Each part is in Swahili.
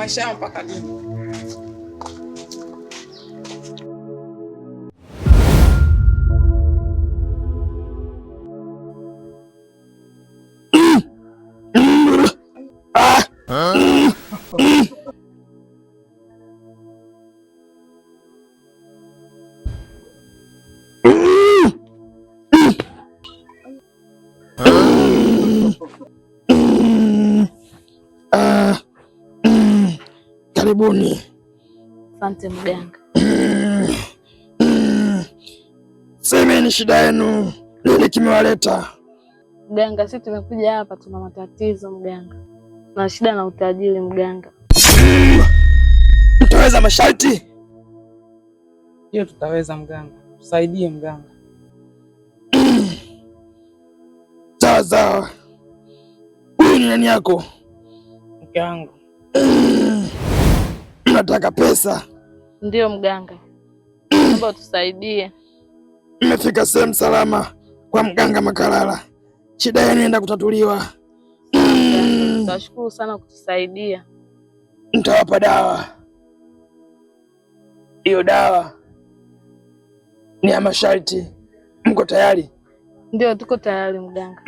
maisha yao mpaka lini? Karibuni. Asante mganga. Semeni shida yenu, nini kimewaleta? Mganga, sisi tumekuja hapa tuna matatizo mganga. Na shida na utajiri mganga. Mtaweza masharti? Hiyo tutaweza mganga. Tusaidie mganga. Sawa sawa. Huyu ni nani yako? Mke wangu. Nataka pesa. Ndio mganga. Naomba utusaidie. Mmefika sehemu salama kwa mganga Makalala. Shida yenu inaenda kutatuliwa. Tutashukuru sana kutusaidia. Nitawapa dawa. Hiyo dawa ni ya masharti. Mko tayari? Ndio, tuko tayari mganga.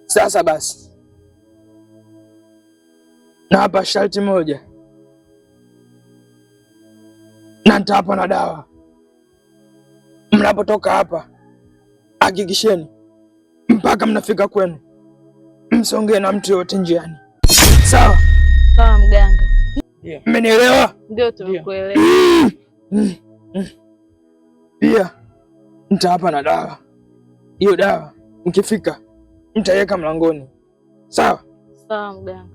Sasa basi, na hapa sharti moja, na nitawapa na dawa. Mnapotoka hapa, hakikisheni mpaka mnafika kwenu msongee na mtu yote njiani. Sawa? Sawa mganga. Mmenielewa? Ndio, tumekuelewa. Pia nitawapa na dawa. Hiyo dawa mkifika mtaiweka mlangoni. Sawa? Sawa mganga.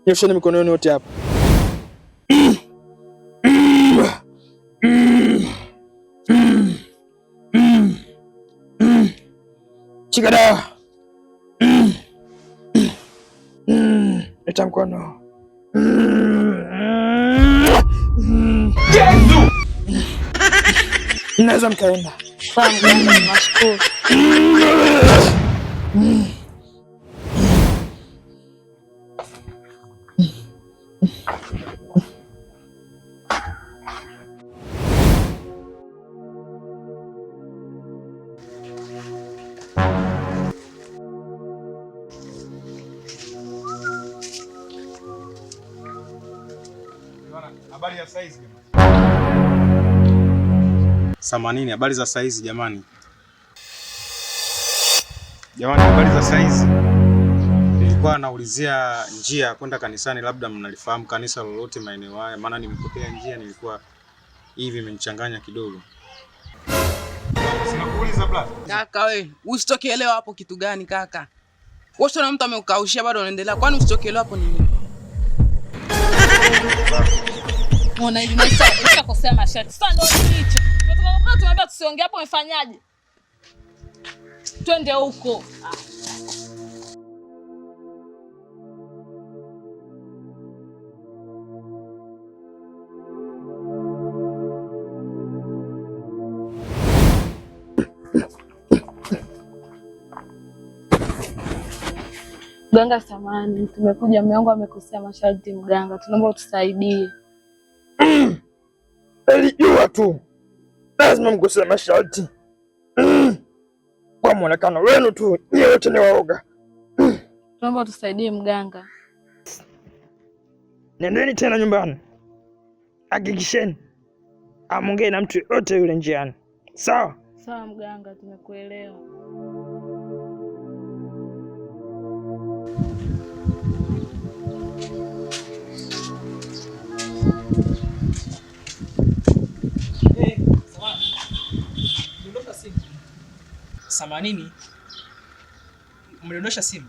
Nyosheni mikono yenu yote hapa. Shika dawa. Leta mkono. Yesu! Naweza mkaenda. Sawa mganga, nashukuru. Habari ya saizi jamani. Samanini, habari za saizi jamani. Jamani, habari za saizi. Nilikuwa naulizia njia kwenda kanisani, labda mnalifahamu kanisa lolote maeneo haya, maana nimepotea njia, nilikuwa hivi imenichanganya kidogo. Sinakuuliza brother. Kaka we, usitokelewa hapo kitu gani kaka? Wewe na mtu amekukaushia bado unaendelea. Kwani usitokelewa hapo nini? Mbona hivi naisha kosea masharti. Sasa ndio hicho. Tunataka tusiongee hapo, umefanyaje? Twende huko. Mganga samani, tumekuja mume wangu amekosea masharti mganga. Tunaomba utusaidie. Nilijua tu lazima mkosea masharti. Kwa mwonekano wenu tu nyote ni waoga. Tunaomba utusaidie mganga. Nendeni tena nyumbani. Hakikisheni amongee na mtu yote yule njiani. Sawa? Sawa mganga, tumekuelewa. Samanini, umedondosha simu?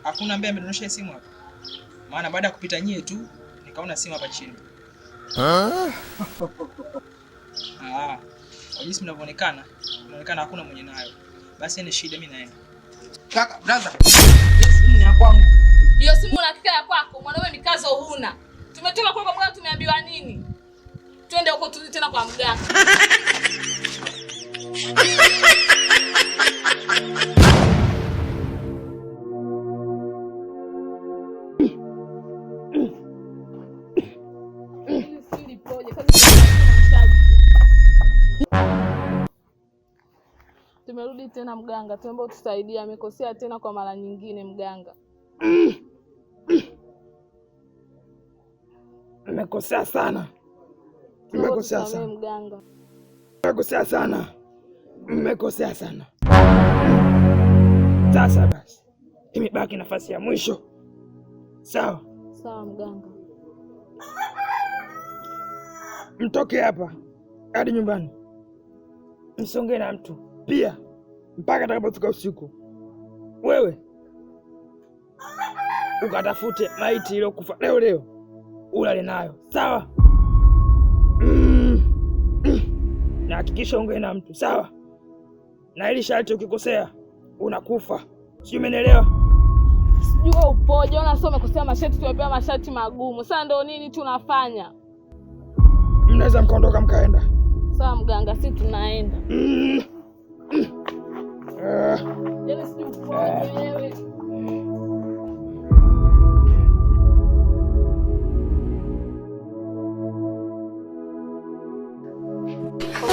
Hakuna ambaye amedondosha simu hapa? Maana baada ya kupita nyie tu nikaona simu hapa chini. Kwa jinsi mnavyoonekana, inaonekana hakuna mwenye nayo. Basi ni shida, mimi naenda. Kaka, brother. Simu ni ya kwangu. Hiyo simu unakika ya kwako, mwanawe mikazo huna. Tumetoka kwa mganga, tumeambiwa nini? Twende huko tuli tena kwa mganga. Tumerudi tena mganga, tuombe utusaidie, amekosea tena kwa mara nyingine mganga. Mmekosea sana. Mmekosea sana mganga. Mmekosea sana. Mmekosea sana. Sasa basi, imebaki nafasi ya mwisho. Sawa? Sawa mganga. Mtoke hapa hadi nyumbani, msongee na mtu pia mpaka atakapofika usiku. Wewe ukatafute maiti iliyokufa leo leo ulale nayo, sawa? Na hakikisha ongee na mtu, sawa? Na ili sharti ukikosea unakufa. Si umenielewa? Sijui upoje, unasoma umekosea masharti, tumepewa masharti magumu. Sasa ndio nini tunafanya? Mnaweza mkaondoka mkaenda. Sawa mganga, sisi tunaenda. Yaani sijui upoje wewe.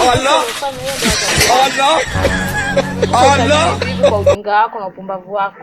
Allah! Allah! Allah! Kwa ujinga wako na upumbavu wako.